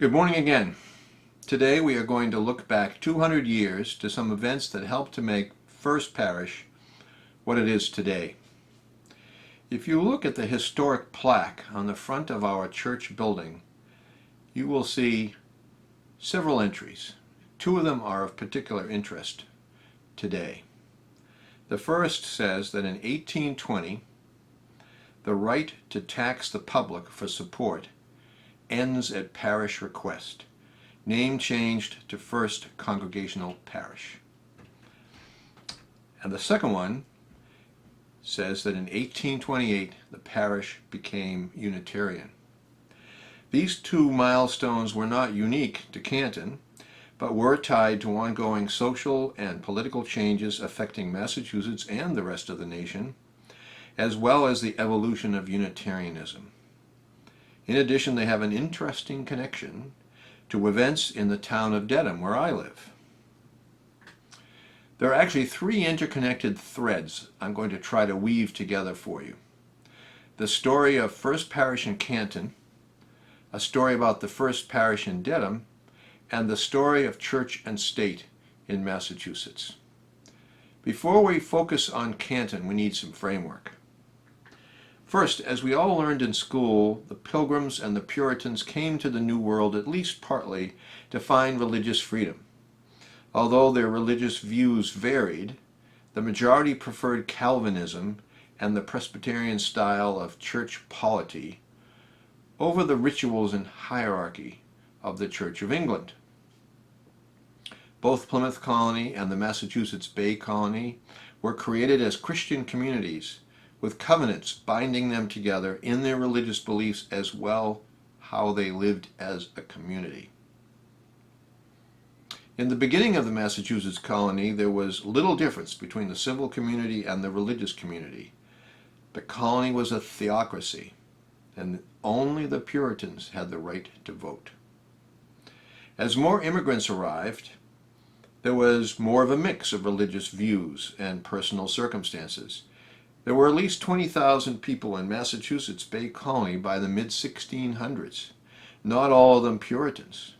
Good morning again. Today we are going to look back 200 years to some events that helped to make First Parish what it is today. If you look at the historic plaque on the front of our church building, you will see several entries. Two of them are of particular interest today. The first says that in 1820, the right to tax the public for support ends at parish request. Name changed to First Congregational Parish. And the second one says that in 1828 the parish became Unitarian. These two milestones were not unique to Canton, but were tied to ongoing social and political changes affecting Massachusetts and the rest of the nation, as well as the evolution of Unitarianism. In addition, they have an interesting connection to events in the town of Dedham, where I live. There are actually three interconnected threads I'm going to try to weave together for you. The story of First Parish in Canton, a story about the First Parish in Dedham, and the story of church and state in Massachusetts. Before we focus on Canton, we need some framework. First, as we all learned in school, the Pilgrims and the Puritans came to the New World at least partly to find religious freedom. Although their religious views varied, the majority preferred Calvinism and the Presbyterian style of church polity over the rituals and hierarchy of the Church of England. Both Plymouth Colony and the Massachusetts Bay Colony were created as Christian communities, with covenants binding them together in their religious beliefs as well how they lived as a community. In the beginning of the Massachusetts colony, there was little difference between the civil community and the religious community. The colony was a theocracy, and only the Puritans had the right to vote. As more immigrants arrived, there was more of a mix of religious views and personal circumstances. There were at least 20,000 people in Massachusetts Bay Colony by the mid-1600s, not all of them Puritans.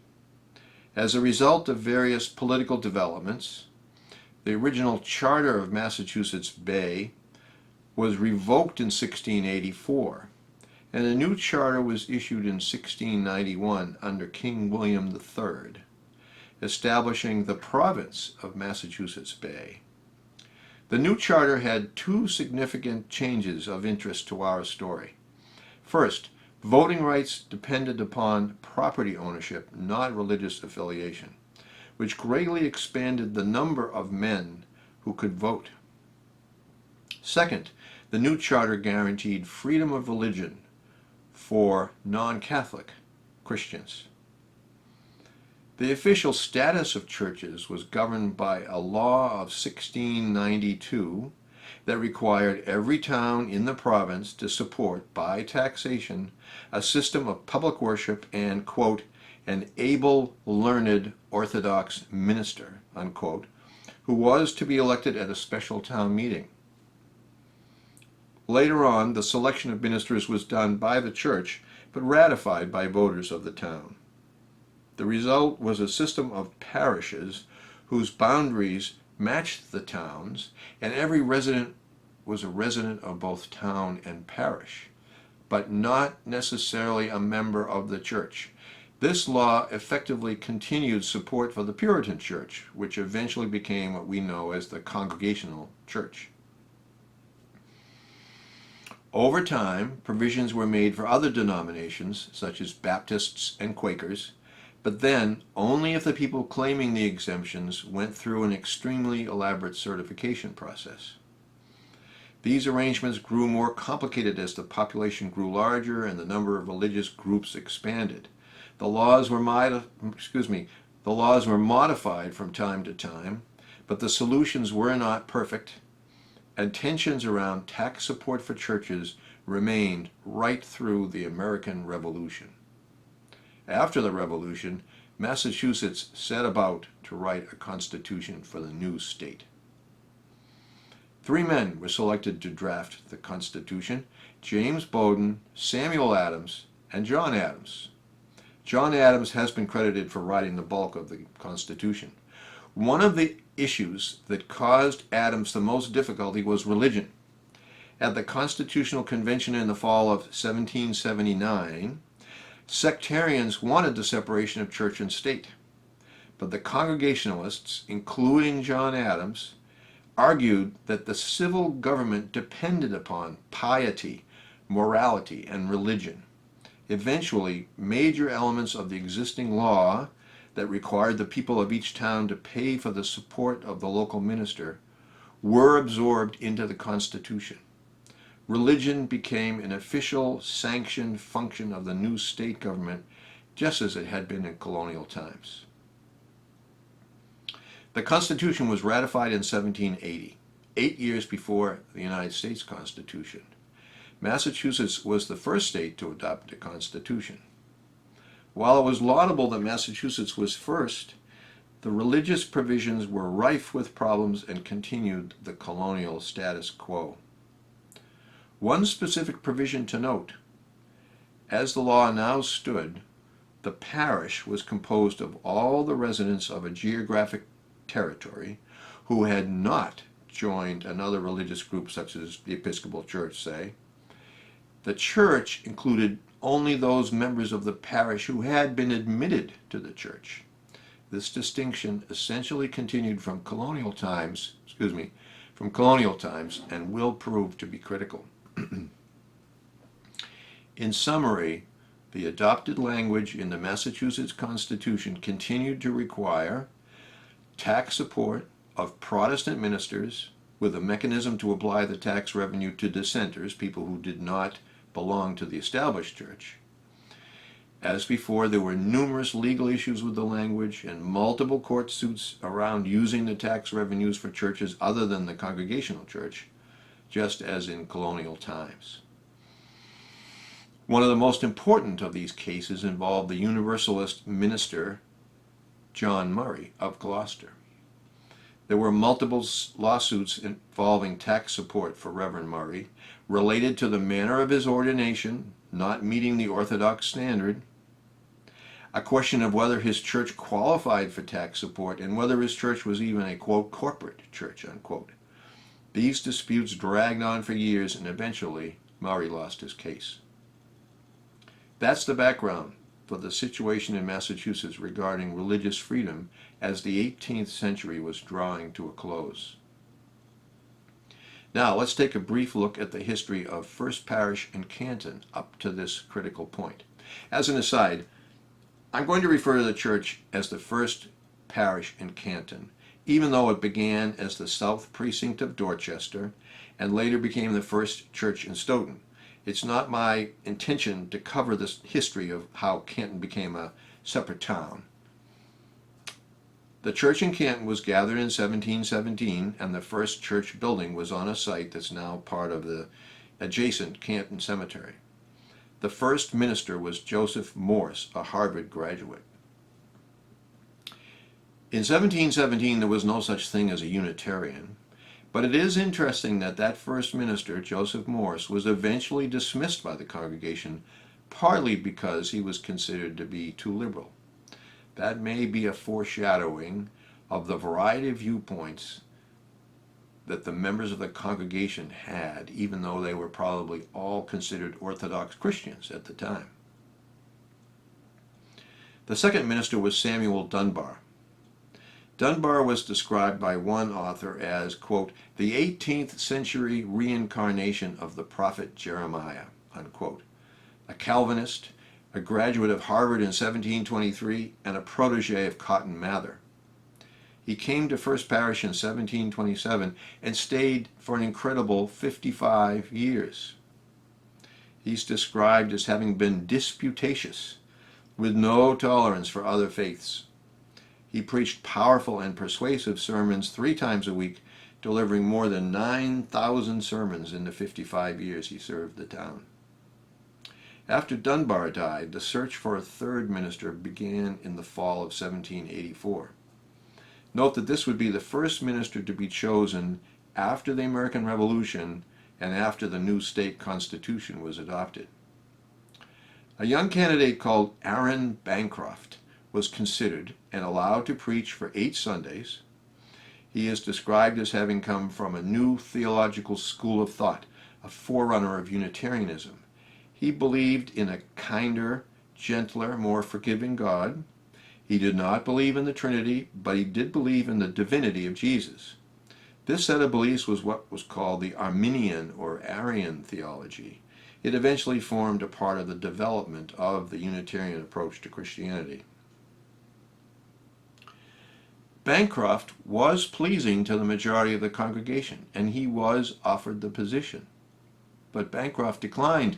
As a result of various political developments, the original charter of Massachusetts Bay was revoked in 1684, and a new charter was issued in 1691 under King William III, establishing the province of Massachusetts Bay. The new charter had two significant changes of interest to our story. First, voting rights depended upon property ownership, not religious affiliation, which greatly expanded the number of men who could vote. Second, the new charter guaranteed freedom of religion for non-Catholic Christians. The official status of churches was governed by a law of 1692 that required every town in the province to support, by taxation, a system of public worship and, quote, an able, learned Orthodox minister, unquote, who was to be elected at a special town meeting. Later on, the selection of ministers was done by the church, but ratified by voters of the town. The result was a system of parishes whose boundaries matched the towns, and every resident was a resident of both town and parish, but not necessarily a member of the church. This law effectively continued support for the Puritan Church, which eventually became what we know as the Congregational Church. Over time, provisions were made for other denominations, such as Baptists and Quakers, but then only if the people claiming the exemptions went through an extremely elaborate certification process. These arrangements grew more complicated as the population grew larger and the number of religious groups expanded. The laws were modified from time to time, but the solutions were not perfect, and tensions around tax support for churches remained right through the American Revolution. After the Revolution, Massachusetts set about to write a constitution for the new state. 3 men were selected to draft the Constitution: James Bowdoin, Samuel Adams, and John Adams. John Adams has been credited for writing the bulk of the Constitution. One of the issues that caused Adams the most difficulty was religion. At the Constitutional Convention in the fall of 1779, sectarians wanted the separation of church and state. But the Congregationalists, including John Adams, argued that the civil government depended upon piety, morality, and religion. Eventually, major elements of the existing law that required the people of each town to pay for the support of the local minister were absorbed into the Constitution. Religion became an official, sanctioned function of the new state government, just as it had been in colonial times. The Constitution was ratified in 1780, 8 years before the United States Constitution. Massachusetts was the first state to adopt a constitution. While it was laudable that Massachusetts was first, the religious provisions were rife with problems and continued the colonial status quo. One specific provision to note: as the law now stood, the parish was composed of all the residents of a geographic territory who had not joined another religious group, such as the Episcopal Church, say. The church included only those members of the parish who had been admitted to the church. This distinction essentially continued from colonial times, and will prove to be critical. In summary, the adopted language in the Massachusetts Constitution continued to require tax support of Protestant ministers with a mechanism to apply the tax revenue to dissenters, people who did not belong to the established church. As before, there were numerous legal issues with the language and multiple court suits around using the tax revenues for churches other than the Congregational church, just as in colonial times. One of the most important of these cases involved the Universalist minister John Murray of Gloucester. There were multiple lawsuits involving tax support for Reverend Murray, related to the manner of his ordination not meeting the Orthodox standard, a question of whether his church qualified for tax support, and whether his church was even a, quote, corporate church, unquote. These disputes dragged on for years, and eventually Murray lost his case. That's the background for the situation in Massachusetts regarding religious freedom as the 18th century was drawing to a close. Now, let's take a brief look at the history of First Parish and Canton up to this critical point. As an aside, I'm going to refer to the church as the First Parish in Canton, even though it began as the South Precinct of Dorchester and later became the First Church in Stoughton. It's not my intention to cover the history of how Canton became a separate town. The church in Canton was gathered in 1717, and the first church building was on a site that's now part of the adjacent Canton Cemetery. The first minister was Joseph Morse, a Harvard graduate. In 1717, there was no such thing as a Unitarian, but it is interesting that that first minister, Joseph Morse, was eventually dismissed by the congregation, partly because he was considered to be too liberal. That may be a foreshadowing of the variety of viewpoints that the members of the congregation had, even though they were probably all considered Orthodox Christians at the time. The second minister was Samuel Dunbar. Dunbar was described by one author as, quote, the 18th century reincarnation of the prophet Jeremiah, unquote. A Calvinist, a graduate of Harvard in 1723, and a protege of Cotton Mather. He came to First Parish in 1727 and stayed for an incredible 55 years. He's described as having been disputatious, with no tolerance for other faiths. He preached powerful and persuasive sermons 3 times a week, delivering more than 9,000 sermons in the 55 years he served the town. After Dunbar died, the search for a third minister began in the fall of 1784. Note that this would be the first minister to be chosen after the American Revolution and after the new state constitution was adopted. A young candidate called Aaron Bancroft was considered and allowed to preach for 8 Sundays. He is described as having come from a new theological school of thought, a forerunner of Unitarianism. He believed in a kinder, gentler, more forgiving God. He did not believe in the Trinity, but he did believe in the divinity of Jesus. This set of beliefs was what was called the Arminian or Arian theology. It eventually formed a part of the development of the Unitarian approach to Christianity. Bancroft was pleasing to the majority of the congregation, and he was offered the position. But Bancroft declined.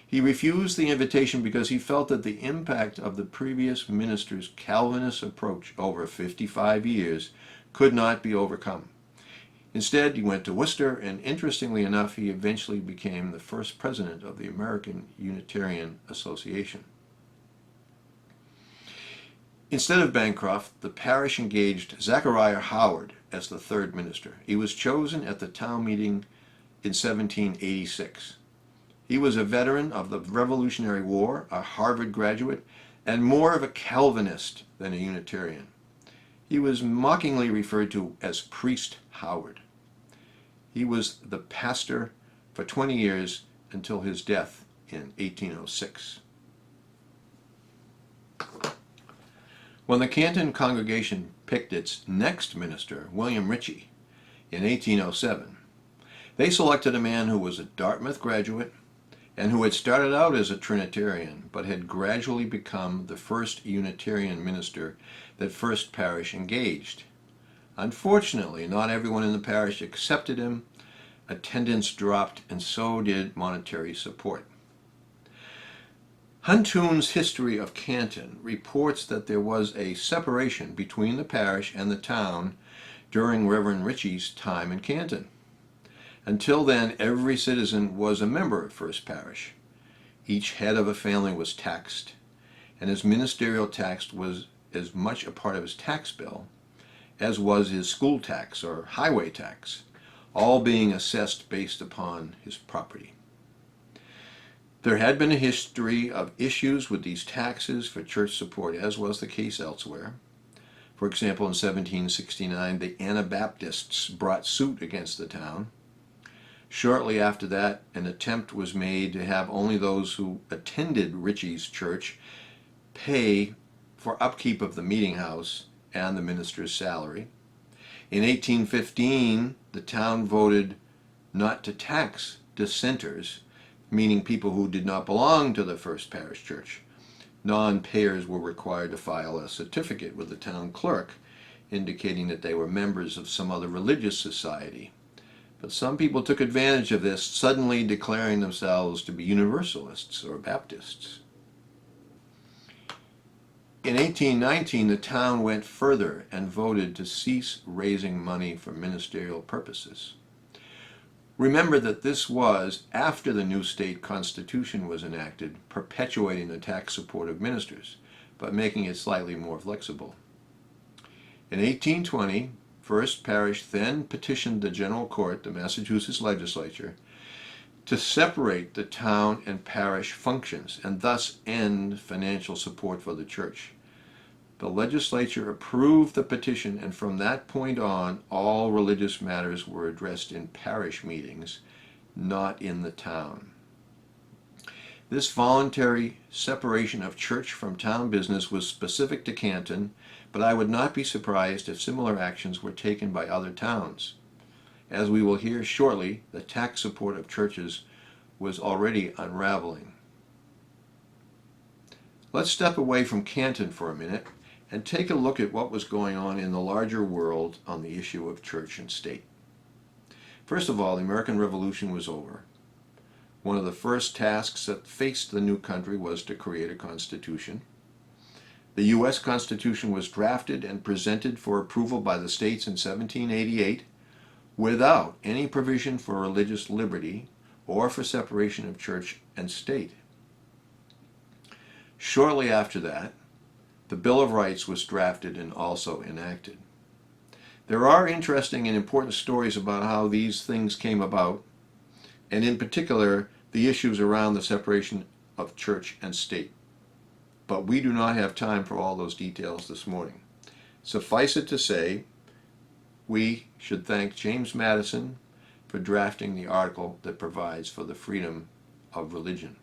He refused the invitation because he felt that the impact of the previous minister's Calvinist approach over 55 years could not be overcome. Instead, he went to Worcester, and interestingly enough, he eventually became the first president of the American Unitarian Association. Instead of Bancroft, the parish engaged Zachariah Howard as the third minister. He was chosen at the town meeting in 1786. He was a veteran of the Revolutionary War, a Harvard graduate, and more of a Calvinist than a Unitarian. He was mockingly referred to as Priest Howard. He was the pastor for 20 years until his death in 1806. When the Canton congregation picked its next minister, William Ritchie, in 1807, they selected a man who was a Dartmouth graduate and who had started out as a Trinitarian but had gradually become the first Unitarian minister that First Parish engaged. Unfortunately, not everyone in the parish accepted him. Attendance dropped, and so did monetary support. Huntoon's History of Canton reports that there was a separation between the parish and the town during Reverend Ritchie's time in Canton. Until then, every citizen was a member of First Parish. Each head of a family was taxed, and his ministerial tax was as much a part of his tax bill as was his school tax or highway tax, all being assessed based upon his property. There had been a history of issues with these taxes for church support, as was the case elsewhere. For example, in 1769, the Anabaptists brought suit against the town. Shortly after that, an attempt was made to have only those who attended Ritchie's church pay for upkeep of the meeting house and the minister's salary. In 1815, the town voted not to tax dissenters, meaning people who did not belong to the First Parish Church. Non-payers were required to file a certificate with the town clerk indicating that they were members of some other religious society. But some people took advantage of this, suddenly declaring themselves to be Universalists or Baptists. In 1819, the town went further and voted to cease raising money for ministerial purposes. Remember that this was after the new state constitution was enacted, perpetuating the tax support of ministers, but making it slightly more flexible. In 1820, First Parish then petitioned the General Court, the Massachusetts legislature, to separate the town and parish functions and thus end financial support for the church. The legislature approved the petition, and from that point on, all religious matters were addressed in parish meetings, not in the town. This voluntary separation of church from town business was specific to Canton, but I would not be surprised if similar actions were taken by other towns. As we will hear shortly, the tax support of churches was already unraveling. Let's step away from Canton for a minute and take a look at what was going on in the larger world on the issue of church and state. First of all, the American Revolution was over. One of the first tasks that faced the new country was to create a constitution. The U.S. Constitution was drafted and presented for approval by the states in 1788 without any provision for religious liberty or for separation of church and state. Shortly after that, the Bill of Rights was drafted and also enacted. There are interesting and important stories about how these things came about, and in particular, the issues around the separation of church and state. But we do not have time for all those details this morning. Suffice it to say, we should thank James Madison for drafting the article that provides for the freedom of religion.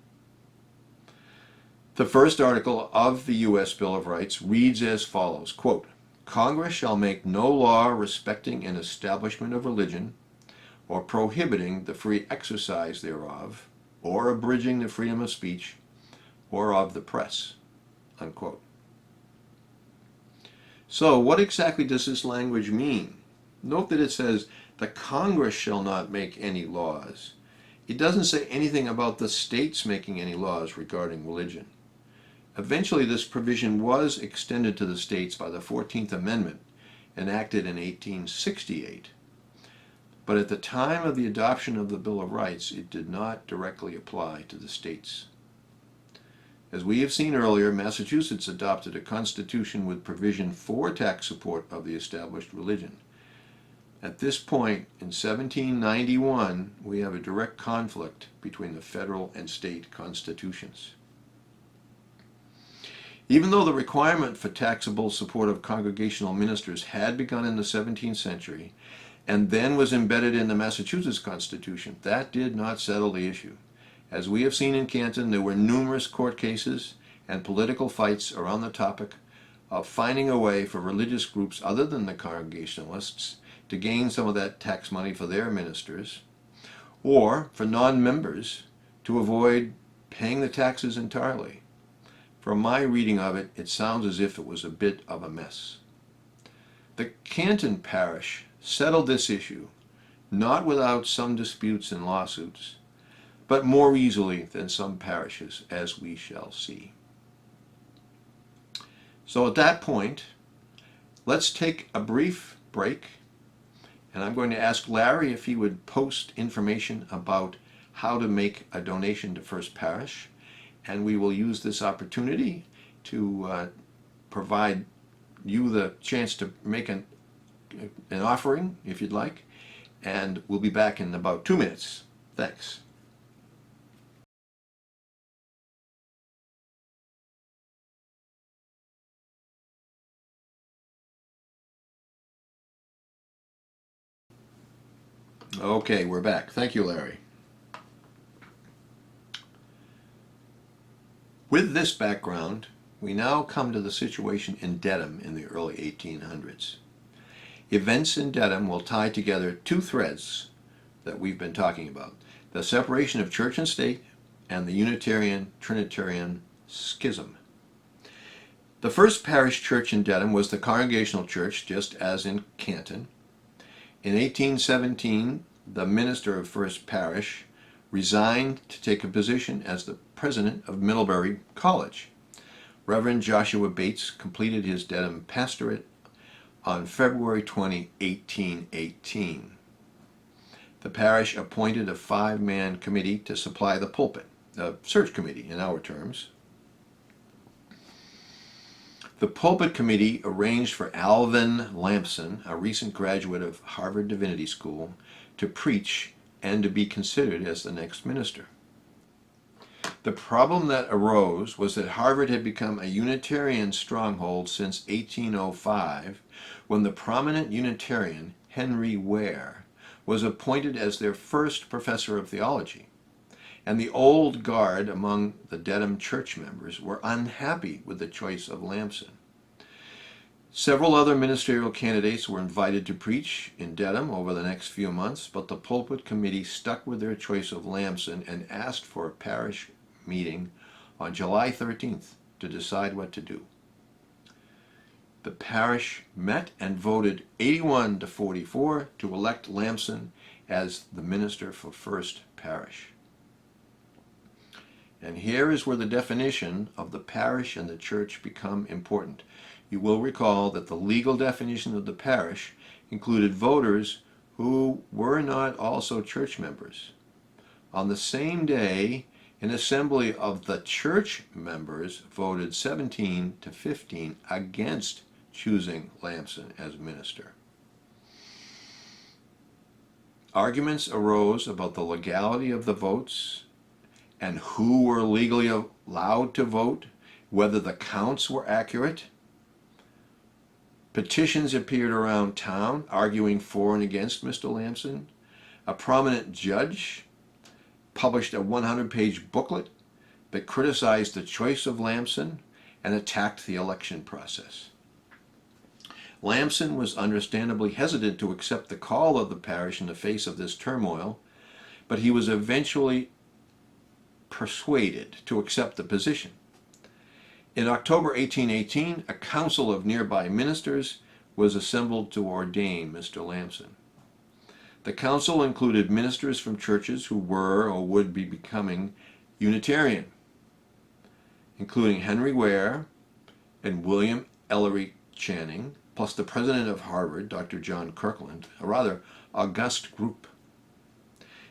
The first article of the U.S. Bill of Rights reads as follows, quote, Congress shall make no law respecting an establishment of religion, or prohibiting the free exercise thereof, or abridging the freedom of speech, or of the press, unquote. So what exactly does this language mean? Note that it says, the Congress shall not make any laws. It doesn't say anything about the states making any laws regarding religion. Eventually, this provision was extended to the states by the 14th Amendment, enacted in 1868. But at the time of the adoption of the Bill of Rights, it did not directly apply to the states. As we have seen earlier, Massachusetts adopted a constitution with provision for tax support of the established religion. At this point, in 1791, we have a direct conflict between the federal and state constitutions. Even though the requirement for taxable support of congregational ministers had begun in the 17th century, and then was embedded in the Massachusetts Constitution, that did not settle the issue. As we have seen in Canton, there were numerous court cases and political fights around the topic of finding a way for religious groups other than the Congregationalists to gain some of that tax money for their ministers, or for non-members to avoid paying the taxes entirely. From my reading of it, it sounds as if it was a bit of a mess. The Canton parish settled this issue, not without some disputes and lawsuits, but more easily than some parishes, as we shall see. So at that point, let's take a brief break, and I'm going to ask Larry if he would post information about how to make a donation to First Parish, and we will use this opportunity to provide you the chance to make an offering, if you'd like, and we'll be back in about 2 minutes. Thanks. Okay, we're back. Thank you, Larry. With this background, we now come to the situation in Dedham in the early 1800s. Events in Dedham will tie together two threads that we've been talking about: the separation of church and state and the Unitarian Trinitarian schism. The First Parish Church in Dedham was the Congregational Church, just as in Canton. In 1817, the minister of First Parish resigned to take a position as the president of Middlebury College. Reverend Joshua Bates completed his Dedham pastorate on February 20, 1818. The parish appointed a 5-man committee to supply the pulpit, a search committee in our terms. The pulpit committee arranged for Alvan Lamson, a recent graduate of Harvard Divinity School, to preach and to be considered as the next minister. The problem that arose was that Harvard had become a Unitarian stronghold since 1805, when the prominent Unitarian Henry Ware was appointed as their first professor of theology, and the old guard among the Dedham church members were unhappy with the choice of Lamson. Several other ministerial candidates were invited to preach in Dedham over the next few months, but the pulpit committee stuck with their choice of Lamson and asked for a parish meeting on July 13th to decide what to do. The parish met and voted 81 to 44 to elect Lamson as the minister for First Parish. And here is where the definition of the parish and the church become important. You will recall that the legal definition of the parish included voters who were not also church members. On the same day, an assembly of the church members voted 17 to 15 against choosing Lamson as minister. Arguments arose about the legality of the votes and who were legally allowed to vote, whether the counts were accurate. Petitions appeared around town arguing for and against Mr. Lamson. A prominent judge published a 100-page booklet that criticized the choice of Lamson and attacked the election process. Lamson was understandably hesitant to accept the call of the parish in the face of this turmoil, but he was eventually persuaded to accept the position. In October 1818, a council of nearby ministers was assembled to ordain Mr. Lamson. The council included ministers from churches who were or would be becoming Unitarian, including Henry Ware and William Ellery Channing, plus the president of Harvard, Dr. John Kirkland, a rather august group.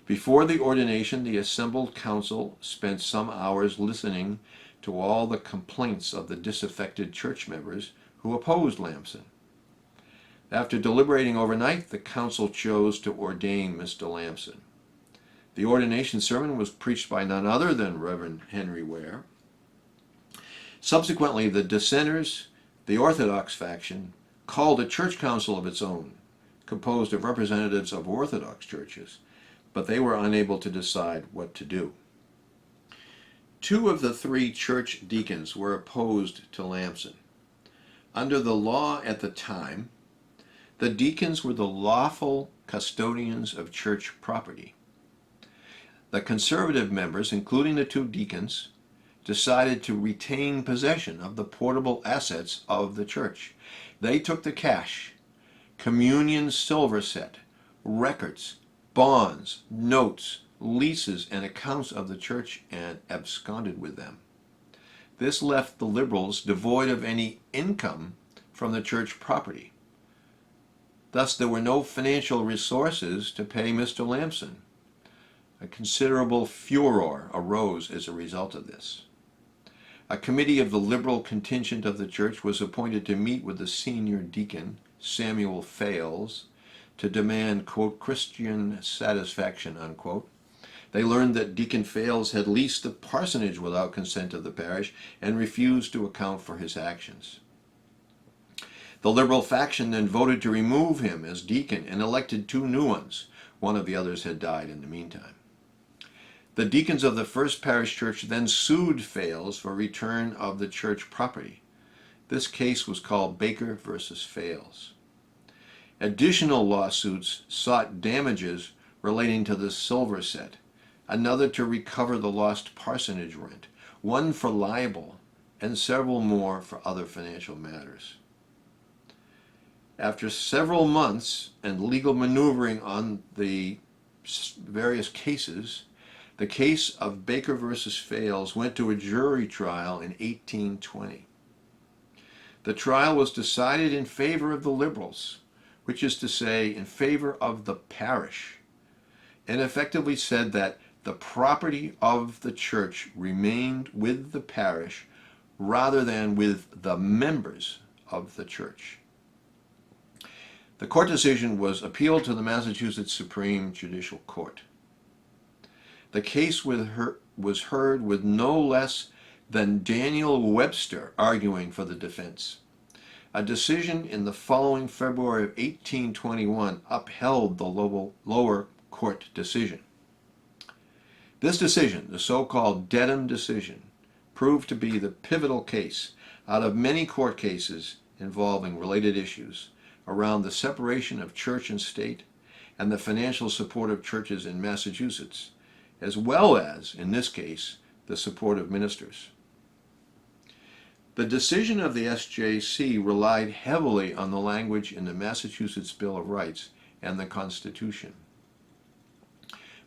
Before the ordination, the assembled council spent some hours listening to all the complaints of the disaffected church members who opposed Lamson. After deliberating overnight, the council chose to ordain Mr. Lamson. The ordination sermon was preached by none other than Reverend Henry Ware. Subsequently, the dissenters, the Orthodox faction, called a church council of its own, composed of representatives of Orthodox churches, but they were unable to decide what to do. 2 of the 3 church deacons were opposed to Lamson. Under the law at the time, the deacons were the lawful custodians of church property. The conservative members, including the 2 deacons, decided to retain possession of the portable assets of the church. They took the cash, communion silver set, records, bonds, notes, leases, and accounts of the church and absconded with them. This left the liberals devoid of any income from the church property. Thus, there were no financial resources to pay Mr. Lamson. A considerable furor arose as a result of this. A committee of the liberal contingent of the church was appointed to meet with the senior deacon, Samuel Fales, to demand, quote, Christian satisfaction, unquote. They learned that Deacon Fales had leased the parsonage without consent of the parish and refused to account for his actions. The liberal faction then voted to remove him as deacon and elected 2 new ones. One of the others had died in the meantime. The deacons of the First Parish Church then sued Fales for return of the church property. This case was called Baker versus Fales. Additional lawsuits sought damages relating to the silver set, another to recover the lost parsonage rent, one for libel, and several more for other financial matters. After several months and legal maneuvering on the various cases, the case of Baker versus Fales went to a jury trial in 1820. The trial was decided in favor of the liberals, which is to say, in favor of the parish, and effectively said that the property of the church remained with the parish rather than with the members of the church. The court decision was appealed to the Massachusetts Supreme Judicial Court. The case was heard with no less than Daniel Webster arguing for the defense. A decision in the following February of 1821 upheld the lower court decision. This decision, the so-called Dedham decision, proved to be the pivotal case out of many court cases involving related issues around the separation of church and state and the financial support of churches in Massachusetts, as well as, in this case, the support of ministers. The decision of the SJC relied heavily on the language in the Massachusetts Bill of Rights and the Constitution.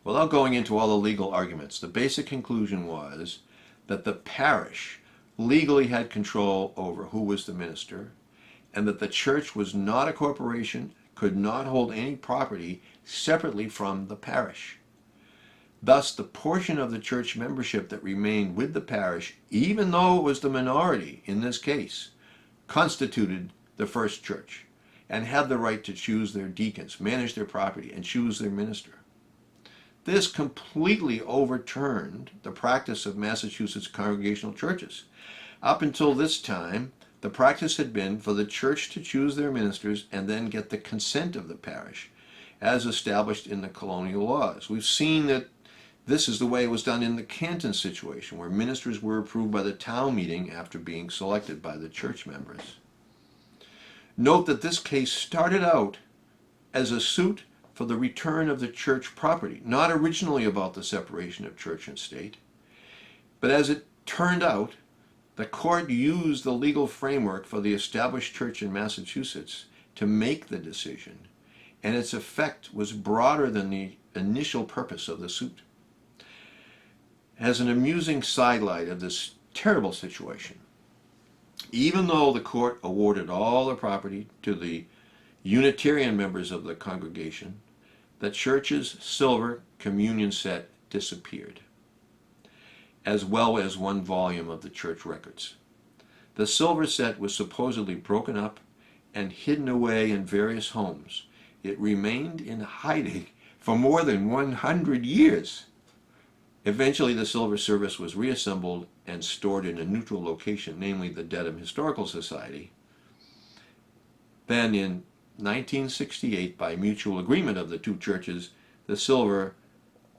Without going into all the legal arguments, the basic conclusion was that the parish legally had control over who was the minister, and that the church was not a corporation, could not hold any property separately from the parish. Thus, the portion of the church membership that remained with the parish, even though it was the minority in this case, constituted the first church and had the right to choose their deacons, manage their property, and choose their minister. This completely overturned the practice of Massachusetts Congregational churches. Up until this time, the practice had been for the church to choose their ministers and then get the consent of the parish, as established in the colonial laws. We've seen that this is the way it was done in the Canton situation, where ministers were approved by the town meeting after being selected by the church members. Note that this case started out as a suit for the return of the church property, not originally about the separation of church and state. But as it turned out, the court used the legal framework for the established church in Massachusetts to make the decision, and its effect was broader than the initial purpose of the suit. As an amusing sidelight of this terrible situation, even though the court awarded all the property to the Unitarian members of the congregation, the church's silver communion set disappeared, as well as one volume of the church records. The silver set was supposedly broken up and hidden away in various homes. It remained in hiding for more than 100 years. Eventually, the silver service was reassembled and stored in a neutral location, namely the Dedham Historical Society. Then in 1968, by mutual agreement of the two churches, the silver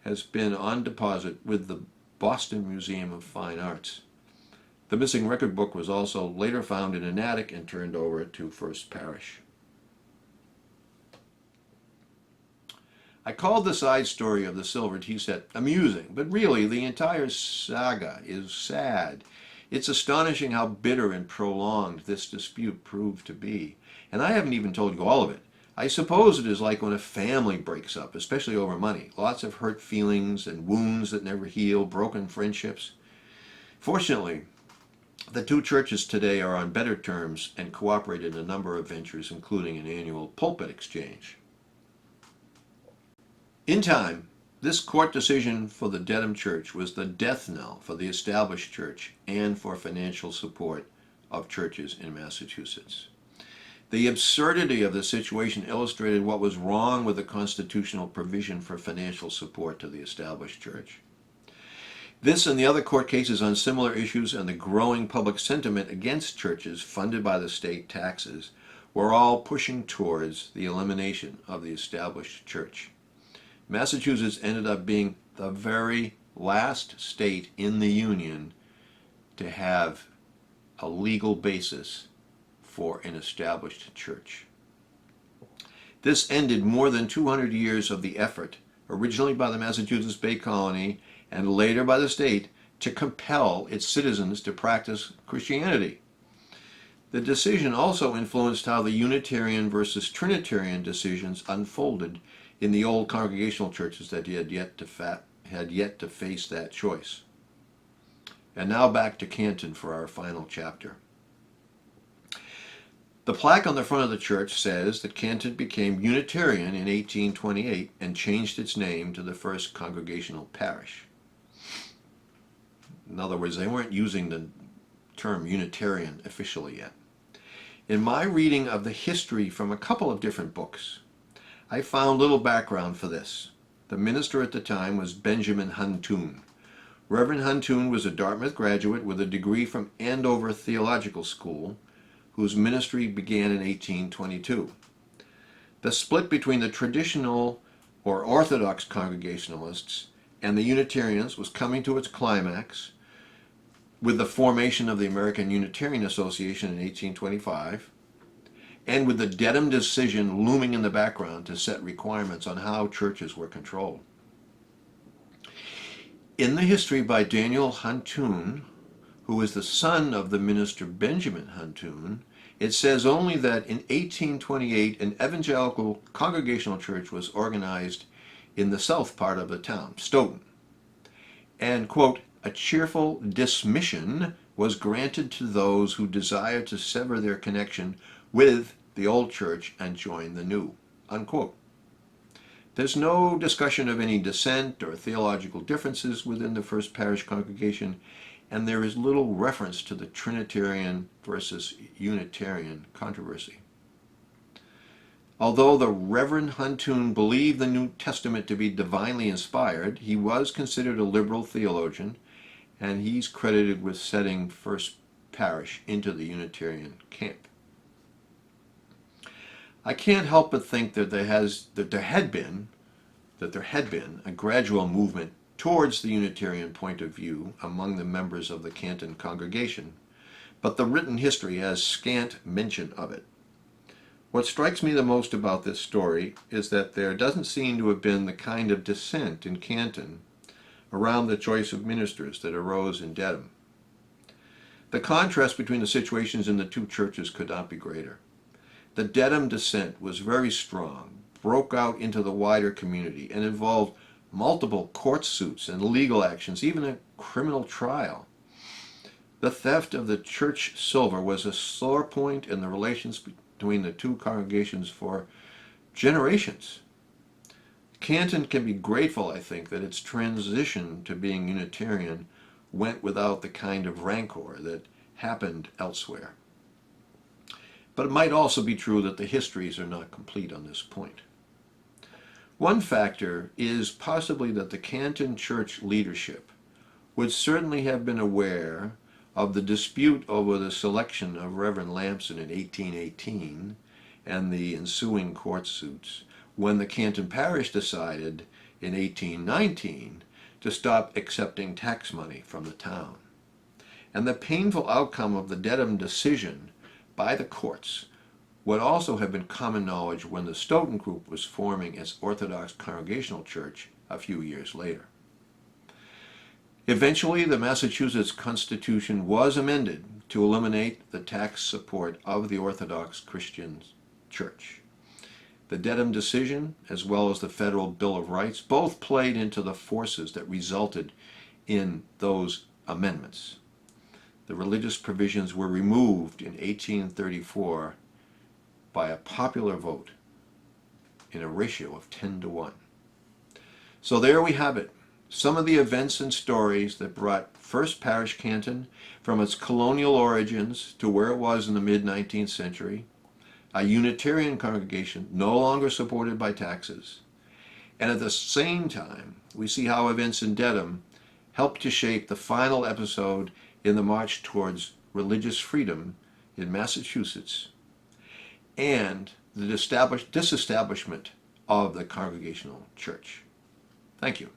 has been on deposit with the Boston Museum of Fine Arts. The missing record book was also later found in an attic and turned over to First Parish. I called the side story of the silver tea set amusing, but really the entire saga is sad. It's astonishing how bitter and prolonged this dispute proved to be. And I haven't even told you all of it. I suppose it is like when a family breaks up, especially over money. Lots of hurt feelings and wounds that never heal, broken friendships. Fortunately, the two churches today are on better terms and cooperate in a number of ventures, including an annual pulpit exchange. In time, this court decision for the Dedham Church was the death knell for the established church and for financial support of churches in Massachusetts. The absurdity of the situation illustrated what was wrong with the constitutional provision for financial support to the established church. This and the other court cases on similar issues and the growing public sentiment against churches funded by the state taxes were all pushing towards the elimination of the established church. Massachusetts ended up being the very last state in the Union to have a legal basis for an established church. This ended more than 200 years of the effort, originally by the Massachusetts Bay Colony and later by the state, to compel its citizens to practice Christianity. The decision also influenced how the Unitarian versus Trinitarian decisions unfolded in the old Congregational churches that had yet to face that choice. And now back to Canton for our final chapter. The plaque on the front of the church says that Canton became Unitarian in 1828 and changed its name to the First Congregational Parish. In other words, they weren't using the term Unitarian officially yet. In my reading of the history from a couple of different books, I found little background for this. The minister at the time was Benjamin Huntoon. Reverend Huntoon was a Dartmouth graduate with a degree from Andover Theological School, whose ministry began in 1822. The split between the traditional or Orthodox Congregationalists and the Unitarians was coming to its climax with the formation of the American Unitarian Association in 1825, and with the Dedham decision looming in the background to set requirements on how churches were controlled. In the history by Daniel Huntoon, who is the son of the minister Benjamin Huntoon, it says only that in 1828 an evangelical congregational church was organized in the south part of the town, Stoughton, and, quote, a cheerful dismission was granted to those who desired to sever their connection with the old church and join the new, unquote. There's no discussion of any dissent or theological differences within the First Parish congregation, and there is little reference to the Trinitarian versus Unitarian controversy. Although the Reverend Huntoon believed the New Testament to be divinely inspired, he was considered a liberal theologian, and he's credited with setting First Parish into the Unitarian camp. I can't help but think that there had been a gradual movement towards the Unitarian point of view among the members of the Canton congregation, but the written history has scant mention of it. What strikes me the most about this story is that there doesn't seem to have been the kind of dissent in Canton around the choice of ministers that arose in Dedham. The contrast between the situations in the two churches could not be greater. The Dedham dissent was very strong, broke out into the wider community, and involved multiple court suits and legal actions, even a criminal trial. The theft of the church silver was a sore point in the relations between the two congregations for generations. Canton can be grateful, I think, that its transition to being Unitarian went without the kind of rancor that happened elsewhere. But it might also be true that the histories are not complete on this point. One factor is possibly that the Canton church leadership would certainly have been aware of the dispute over the selection of Reverend Lamson in 1818 and the ensuing court suits when the Canton parish decided in 1819 to stop accepting tax money from the town. And the painful outcome of the Dedham decision by the courts would also have been common knowledge when the Stoughton group was forming its Orthodox Congregational Church a few years later. Eventually, the Massachusetts Constitution was amended to eliminate the tax support of the Orthodox Christian Church. The Dedham decision, as well as the Federal Bill of Rights, both played into the forces that resulted in those amendments. The religious provisions were removed in 1834 by a popular vote in a ratio of 10-1. So there we have it. Some of the events and stories that brought First Parish Canton from its colonial origins to where it was in the mid-19th century, a Unitarian congregation no longer supported by taxes. And at the same time, we see how events in Dedham helped to shape the final episode in the march towards religious freedom in Massachusetts and the disestablishment of the Congregational Church. Thank you.